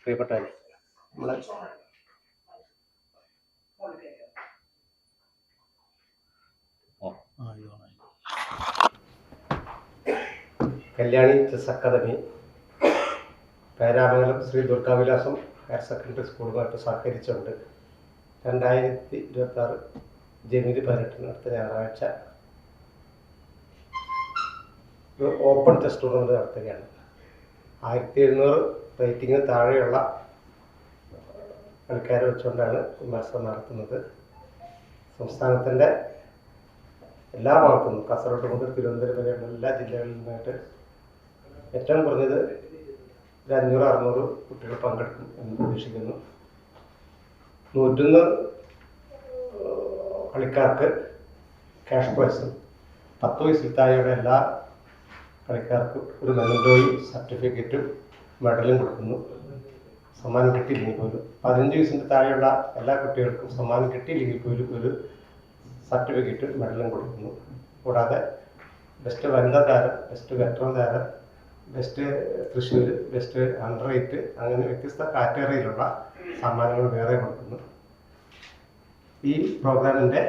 പ്രിയപ്പെട്ടവരെ, നമ്മളെ Kalyani chess academy Peramangalam Shri Durgavilasam higher secondary സ്കൂളുമായിട്ട് സഹകരിച്ചുകൊണ്ട് 2026 ജനുവരി 18 അടുത്ത ഞായറാഴ്ച ഒരു ഓപ്പൺ ചെസ് ടൂർണമെൻറ്റ് നടത്തുകയാണ്. 1700 റേറ്റിങ്ങിന് താഴെയുള്ള കളിക്കാരെ വെച്ചുകൊണ്ടാണ് മത്സരം നടത്തുന്നത്. സംസ്ഥാനത്തിൻ്റെ എല്ലാ ഭാഗത്തു നിന്നും കാസർഗോഡ് മുതൽ തിരുവനന്തപുരം വരെയുള്ള എല്ലാ ജില്ലകളിൽ നിന്നായിട്ട് ഏറ്റവും കുറഞ്ഞത് 500-600 കുട്ടികൾ പങ്കെടുക്കും എന്ന് പ്രതീക്ഷിക്കുന്നു. 101 കളിക്കാർക്ക് ക്യാഷ് പ്രൈസും 10 വയസ്സിൽ താഴെയുള്ള എല്ലാ കളിക്കാർക്കും ഒരു മെമൻറ്റോയും സർട്ടിഫിക്കറ്റും മെഡലും കൊടുക്കുന്നു. സമ്മാനം കിട്ടിയില്ലെങ്കിൽ പോലും 15 വയസ്സിൻ്റെ താഴെയുള്ള എല്ലാ കുട്ടികൾക്കും സമ്മാനം കിട്ടിയില്ലെങ്കിൽ പോലും ഒരു സർട്ടിഫിക്കറ്റും മെഡലും കൊടുക്കുന്നു. കൂടാതെ ബെസ്റ്റ് വനിതാ താരം, ബെസ്റ്റ് വെറ്ററൻ താരം, ബെസ്റ്റ് തൃശ്ശൂർ, ബെസ്റ്റ് അണ്ടർ 8 അങ്ങനെ വ്യത്യസ്ത കാറ്റഗറിയിലുള്ള സമ്മാനങ്ങൾ വേറെ കൊടുക്കുന്നു. ഈ പ്രോഗ്രാമിൻ്റെ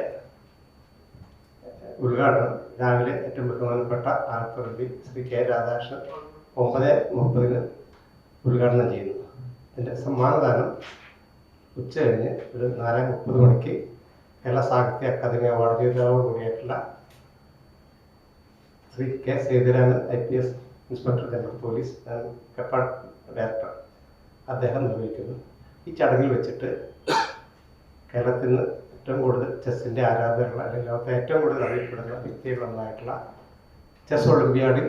ഉദ്ഘാടനം രാവിലെ ഏറ്റവും ബഹുമാനപ്പെട്ട ആലപ്പുഴ ശ്രീ കെ രാധാകൃഷ്ണൻ 9:30 ഉദ്ഘാടനം ചെയ്യുന്നു. ഇതിൻ്റെ സമ്മാനദാനം ഉച്ച കഴിഞ്ഞ് ഒരു 4:30 മണിക്ക് കേരള സാഹിത്യ അക്കാദമി അവാർഡ് ജേതാവ് കൂടിയായിട്ടുള്ള Shri K Sethuraman IPS inspector general police കെപ്പാട് ഡയറക്ടർ അദ്ദേഹം നിർവഹിക്കുന്നു. ഈ ചടങ്ങിൽ വെച്ചിട്ട് കേരളത്തിൽ നിന്ന് ഏറ്റവും കൂടുതൽ ചെസ്സിൻ്റെ ആരാധകരുള്ള അല്ലെങ്കിൽ ലോകത്തെ ഏറ്റവും കൂടുതൽ അറിയപ്പെടുന്ന വ്യക്തികളൊന്നായിട്ടുള്ള ചെസ് ഒളിമ്പ്യാഡിൽ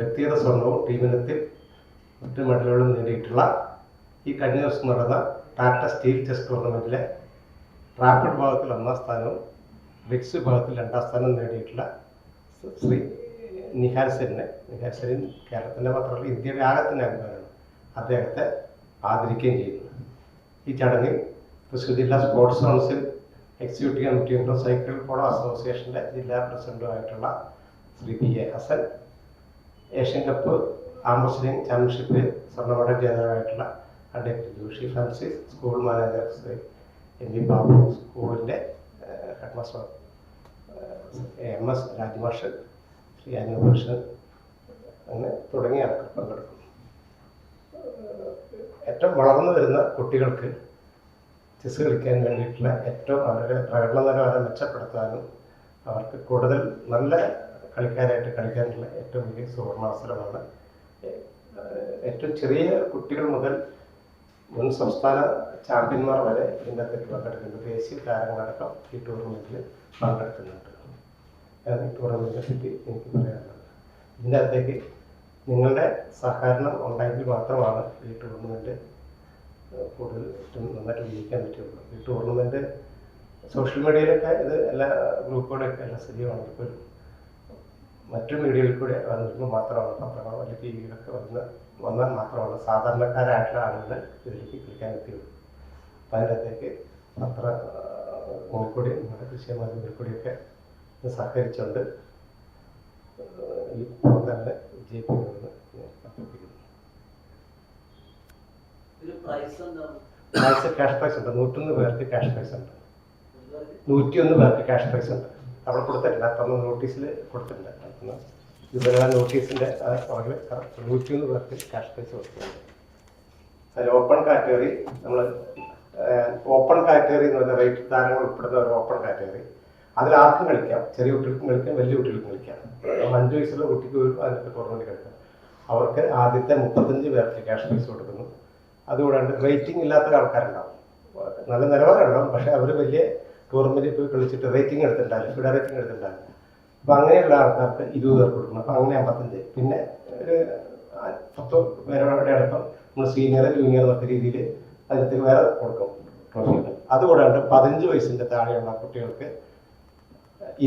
വ്യക്തിഗത സ്വർണവും ടീമിനത്തിൽ മറ്റു മെഡലുകളും നേടിയിട്ടുള്ള ഈ കഴിഞ്ഞ ദിവസം നടന്ന ടാറ്റ സ്റ്റീൽ ചെസ് ടൂർണമെൻറ്റിലെ റാപ്പിഡ് വിഭാഗത്തിൽ 1ാം സ്ഥാനവും ബ്രിക്സ് വിഭാഗത്തിൽ 2ാം സ്ഥാനവും നേടിയിട്ടുള്ള ശ്രീ നിഹാൽ സെരീൻ കേരളത്തിൻ്റെ മാത്രമല്ല ഇന്ത്യയുടെ ആകത്തിൻ്റെ അംഗമാണ്. അദ്ദേഹത്തെ ആദരിക്കുകയും ചെയ്യുന്നു. ഈ ചടങ്ങിൽ തൃശ്ശൂർ ജില്ലാ സ്പോർട്സ് കൗൺസിൽ എക്സിക്യൂട്ടീവ് കമ്മിറ്റി അംഗം, സൈക്കിൾ പോളോ അസോസിയേഷൻ്റെ ജില്ലാ പ്രസിഡന്റുമായിട്ടുള്ള Shri PA Hasan, Asian cup arm wrestling ചാമ്പ്യൻഷിപ്പിൽ സ്വർണ്ണ മെഡൽ ജേതാവായിട്ടുള്ള advocate Joshy Francis, school manager Shri MV Babu, സ്കൂളിൻ്റെ ഹെഡ് മാസ്റ്റർ MS രാജ്മാഷ്, ശ്രീ അനുഭൂഷൺ അങ്ങനെ തുടങ്ങിയ ആൾക്കാർ പങ്കെടുക്കും. ഏറ്റവും വളർന്നു വരുന്ന കുട്ടികൾക്ക് ചെസ് കളിക്കാൻ വേണ്ടിയിട്ടുള്ള ഏറ്റവും അവരുടെ പ്രകടന നിലവാരം മെച്ചപ്പെടുത്താനും അവർക്ക് കൂടുതൽ നല്ല കളിക്കാരായിട്ട് കളിക്കാനുള്ള ഏറ്റവും വലിയ സുവർണാവസരമാണ്. ഏറ്റവും ചെറിയ കുട്ടികൾ മുതൽ മുൻ സംസ്ഥാന ചാമ്പ്യന്മാർ വരെ ഇതിൻ്റെ അകത്തേക്ക് പങ്കെടുക്കുന്നുണ്ട്. ദേശീയ താരങ്ങളടക്കം ഈ ടൂർണമെൻറ്റിൽ പങ്കെടുക്കുന്നുണ്ട്. ഈ ടൂർണമെൻറ്റിനെ പറ്റി എനിക്ക് പറയാനുള്ളത് ഇതിൻ്റെ അകത്തേക്ക് നിങ്ങളുടെ സഹകരണം ഉണ്ടെങ്കിൽ മാത്രമാണ് ഈ ടൂർണമെൻറ്റ് കൂടുതൽ ഏറ്റവും നന്നായിട്ട് വിജയിക്കാൻ പറ്റുള്ളൂ. ഈ ടൂർണമെൻറ്റ് സോഷ്യൽ മീഡിയയിലൊക്കെ ഇത് എല്ലാ ഗ്രൂപ്പുകളൊക്കെ എല്ലാം സജീവമാണ്. ഇപ്പോൾ മറ്റു മീഡിയയിൽ കൂടെ വന്നിരുമ്പോൾ മാത്രമാണ്, പത്രങ്ങളോ അല്ലെങ്കിൽ TV യിലൊക്കെ വന്നാൽ മാത്രമാണ് സാധാരണക്കാരായിട്ടുള്ള ആളുകൾ ഇതിലേക്ക് കളിക്കാൻ എത്തിയുള്ളൂ. അപ്പം അതിൻ്റെ അകത്തേക്ക് പത്രങ്ങളിൽ കൂടി നമ്മുടെ ദൃശ്യ മാധ്യമങ്ങളിൽ കൂടിയൊക്കെ സഹകരിച്ചുകൊണ്ട് ഈ പ്രോഗ്രാമിനെ വിജയിപ്പിക്കണമെന്ന് ഞാൻ അഭ്യർത്ഥിക്കുന്നു. ക്യാഷ് പ്രൈസ് ഉണ്ട്. 101 പേർക്ക് ക്യാഷ് പ്രൈസ് ഉണ്ട്. 101 പേർക്ക് ക്യാഷ് പ്രൈസ് ഉണ്ട്. അവിടെ കൊടുത്തിട്ടില്ല, തന്ന നോട്ടീസിൽ കൊടുത്തിട്ടില്ല. ഇവരുടെ നോട്ടീസിൻ്റെ പുറകിൽ 101 പേർക്ക് ക്യാഷ് പ്രൈസ് കൊടുക്കുന്നുണ്ട്. അതിൽ ഓപ്പൺ കാറ്റഗറി എന്ന് പറഞ്ഞാൽ റേറ്റ് താരങ്ങൾ ഉൾപ്പെടുന്ന ഒരു ഓപ്പൺ കാറ്റഗറി. അതിലാർക്കും കളിക്കാം. ചെറിയ കുട്ടികൾക്കും കളിക്കാം, വലിയ കുട്ടികൾക്കും കളിക്കാം. 5 വയസ്സുള്ള കുട്ടിക്ക് പോലും അതിനകത്ത് ടൂർണമെൻറ്റ് കളിക്കാം. അവർക്ക് ആദ്യത്തെ 35 പേർക്ക് ക്യാഷ് പ്രൈസ് കൊടുക്കുന്നു. അതുകൂടാണ്ട് റേറ്റിംഗ് ഇല്ലാത്ത ആൾക്കാരുണ്ടാവും, നല്ല നിലവാരമുണ്ടാവും, പക്ഷേ അവർ വലിയ ടൂർണമെൻറ്റിൽ പോയി കളിച്ചിട്ട് റേറ്റിംഗ് എടുത്തിട്ടുണ്ടാവില്ല, ഫിഡ റേറ്റിംഗ് എടുത്തിട്ടുണ്ടാവില്ല. അപ്പോൾ അങ്ങനെയുള്ള ആൾക്കാർക്ക് 20 പേർക്ക് കൊടുക്കണം. അപ്പോൾ അങ്ങനെ 55. പിന്നെ ഒരു 10 പേരുടെ അടക്കം നമ്മൾ സീനിയർ ജൂനിയർ എന്നൊക്കെ രീതിയിൽ അതിനകത്തേക്ക് വേറെ കൊടുക്കും ട്രോഫികൾ. അതുകൂടാണ്ട് 15 വയസ്സിൻ്റെ താഴെയുള്ള കുട്ടികൾക്ക്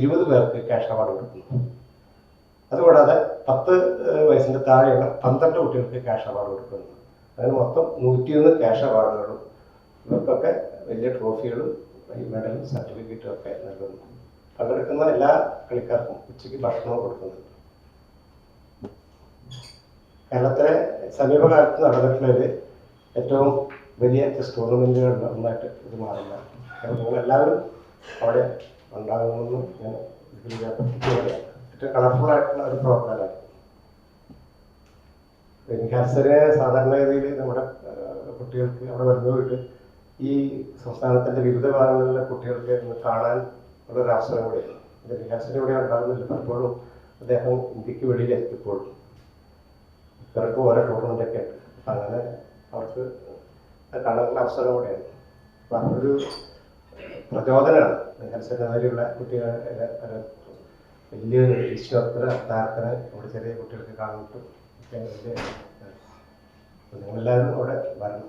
20 പേർക്ക് ക്യാഷ് അവാർഡ് കൊടുക്കുന്നു. അതുകൂടാതെ 10 വയസ്സിൻ്റെ താഴെയുള്ള 12 കുട്ടികൾക്ക് ക്യാഷ് അവാർഡ് കൊടുക്കുന്നു. അങ്ങനെ മൊത്തം 101 ക്യാഷ് അവാർഡുകളും ഇവർക്കൊക്കെ വലിയ ട്രോഫികളും മെഡലും സർട്ടിഫിക്കറ്റും ഒക്കെ നൽകുന്നു. പങ്കെടുക്കുന്ന എല്ലാ കളിക്കാർക്കും ഉച്ചയ്ക്ക് ഭക്ഷണവും കൊടുക്കുന്നുണ്ട്. കേരളത്തിലെ സമീപകാലത്ത് നടന്നിട്ടുള്ളതിൽ ഏറ്റവും വലിയ ചെസ് ടൂർണമെൻറ്റുകളിൽ ഒന്നായിട്ട് ഇത് മാറില്ല. കാരണം നിങ്ങളെല്ലാവരും അവിടെ ഉണ്ടാകുമെന്ന് ഞാൻ ഇതിൽ പറ്റിക്കുകയാണ്. ഏറ്റവും കളർഫുള്ളായിട്ടുള്ള ഒരു പ്രോഗ്രാമാണ്. ക്യാൻസറിനെ സാധാരണഗതിയിൽ നമ്മുടെ കുട്ടികൾക്ക് അവിടെ വരുന്നവർക്ക് ഈ സംസ്ഥാനത്തിൻ്റെ വിവിധ ഭാഗങ്ങളിലെ കുട്ടികൾക്ക് ഒന്ന് കാണാൻ ഉള്ളൊരു അവസരം കൂടിയാണ്. ക്യാൻസറിന് ഇവിടെ ഉണ്ടാകുന്നില്ല. പലപ്പോഴും അദ്ദേഹം ഇന്ത്യക്ക് വെളിയിലെത്തിയപ്പോഴും ഇവർക്ക് ഓരോ ടൂർണമെൻ്റൊക്കെ ഉണ്ട്. അങ്ങനെ അവർക്ക് കാണാനുള്ള അവസരം കൂടെയാണ്. അപ്പം അതൊരു പ്രചോദനമാണ്. ക്യാൻസറിന് മാതിരിയുള്ള കുട്ടികളെ വലിയ ഈശ്വരത്തിന് താരത്തിന് നമ്മുടെ ചെറിയ കുട്ടികൾക്ക് കാണുന്നിട്ട് നിങ്ങളെല്ലാവരും അവിടെ വരണം.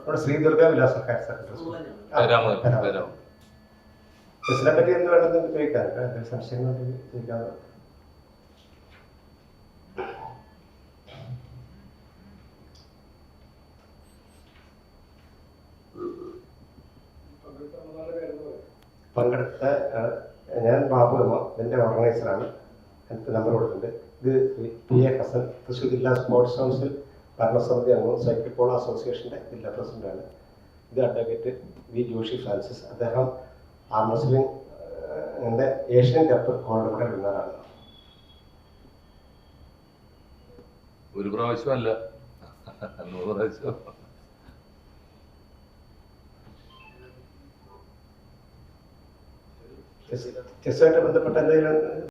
അവിടെ ശ്രീ ദുർഗ വിലാസം ഹയർ സെക്കൻഡറി സ്കൂൾ. ചെസ്സിനെ പറ്റി എന്ത് വേണമെന്ന് ചോദിക്കാം. എന്തെങ്കിലും സംശയങ്ങൾ ചോദിക്കാതെ. പങ്കെടുത്ത ഞാൻ ബാബു എമ്മ, ഇതിൻ്റെ ഓർഗനൈസറാണ്. എനിക്ക് നമ്പർ കൊടുത്തിട്ടുണ്ട്. ഇത് പി എ ഹസൻ, തൃശ്ശൂർ ജില്ലാ സ്പോർട്സ് കൗൺസിൽ ഭരണസമിതി അംഗവും സൈക്കിൾ പോളോ അസോസിയേഷൻ്റെ ജില്ലാ പ്രസിഡന്റാണ്. ഇത് അഡ്വക്കേറ്റ് വി ജോഷി ഫ്രാൻസിസ്. അദ്ദേഹം ആം റെസ്ലിംഗിൻ്റെ ഏഷ്യൻ കപ്പ് ഗോൾഡ് മെഡൽ വിന്നറാണ്. ഒരു പ്രാവശ്യമല്ല, 100 പ്രാവശ്യം. ചെസ്സുമായിട്ട് ബന്ധപ്പെട്ട എന്തെങ്കിലും